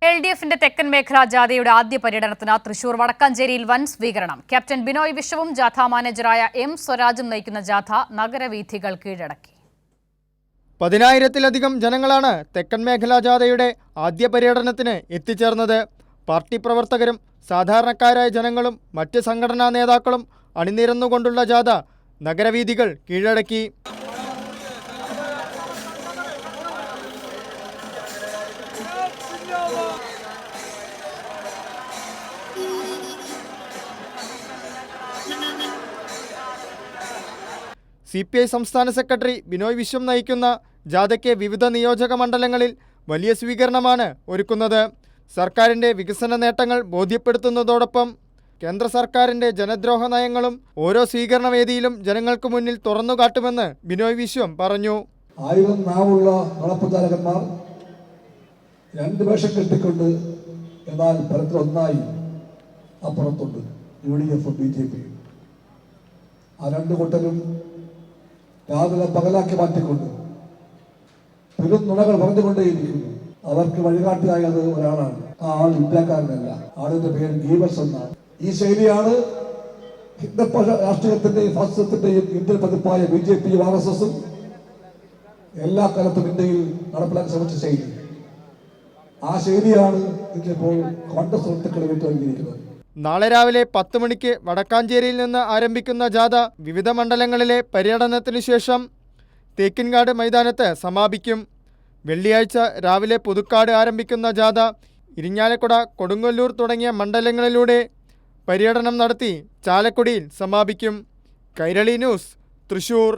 LDFിന്റെ തെക്കൻ മേഖലാ ജാഥയുടെ ആദ്യ പര്യടനത്തിന് തൃശൂർ വടക്കാഞ്ചേരിയിൽ വൻ സ്വീകരണം. ക്യാപ്റ്റൻ ബിനോയ് വിശ്വവും ജാഥ മാനേജറായ M സ്വരാജും നയിക്കുന്ന ജാഥ നഗരവീഥികൾ കീഴടക്കി. 10,000-ത്തിലധികം ജനങ്ങളാണ് തെക്കൻ മേഖലാ ജാഥയുടെ ആദ്യ പര്യടനത്തിന് എത്തിച്ചേർന്നത്. പാർട്ടി പ്രവർത്തകരും സാധാരണക്കാരായ ജനങ്ങളും മറ്റ് സംഘടനാ നേതാക്കളും അണിനിരന്നുകൊണ്ടുള്ള ജാഥ നഗരവീഥികൾ കീഴടക്കി. CPI സംസ്ഥാന സെക്രട്ടറി ബിനോയ് വിശ്വം നയിക്കുന്ന ജാഥയ്ക്ക് വിവിധ നിയോജക മണ്ഡലങ്ങളിൽ വലിയ സ്വീകരണമാണ് ഒരുക്കുന്നത്. സർക്കാരിൻ്റെ വികസന നേട്ടങ്ങൾ ബോധ്യപ്പെടുത്തുന്നതോടൊപ്പം കേന്ദ്ര സർക്കാരിൻ്റെ ജനദ്രോഹ നയങ്ങളും ഓരോ സ്വീകരണ വേദിയിലും ജനങ്ങൾക്ക് മുന്നിൽ തുറന്നുകാട്ടുമെന്ന് ബിനോയ് വിശ്വം പറഞ്ഞു. 1000 നാവുള്ള നുണപ്രചാരകന്മാർ രണ്ട് വേഷം കെട്ടിക്കൊണ്ട് എന്നാൽ ഫലത്തിൽ ഒന്നായി അപ്പുറത്തുണ്ട് UDF BJP. ആ രണ്ട് കൂട്ടരും രാവിലെ പകലാക്കി മാറ്റിക്കൊണ്ട് പെരും നുണകൾ പറഞ്ഞുകൊണ്ടേയിരിക്കുന്നു. അവർക്ക് വഴികാട്ടിയായത് ഒരാളാണ്. ആ ആൾ ഇന്ത്യക്കാരനല്ല, ആളിന്റെ പേര് ഗീബസ് എന്നാണ്. ഈ ശൈലിയാണ് ഹിന്ദുത്വ രാഷ്ട്രീയത്തിന്റെയും ഫാസിസത്തിന്റെയും ഇന്ത്യൻ പതിപ്പായ BJP RSSും എല്ലാ കാലത്തും ഇന്ത്യയിൽ നടപ്പിലാക്കാൻ ശ്രമിച്ച ശൈലി. ആ ശൈലിയാണ് ഇന്നിപ്പോൾ കോൺഗ്രസ് സുഹൃത്തുക്കൾ വിട്ടുവന്നിരിക്കുന്നത്. നാളെ രാവിലെ 10 മണിക്ക് വടക്കാഞ്ചേരിയിൽ നിന്ന് ആരംഭിക്കുന്ന ജാഥ വിവിധ മണ്ഡലങ്ങളിലെ പര്യടനത്തിന് ശേഷം തേക്കിൻകാട് മൈതാനത്ത് സമാപിക്കും. വെള്ളിയാഴ്ച രാവിലെ പുതുക്കാട് ആരംഭിക്കുന്ന ജാഥ ഇരിങ്ങാലക്കുട, കൊടുങ്ങല്ലൂർ തുടങ്ങിയ മണ്ഡലങ്ങളിലൂടെ പര്യടനം നടത്തി ചാലക്കുടിയിൽ സമാപിക്കും. കൈരളി ന്യൂസ്, തൃശൂർ.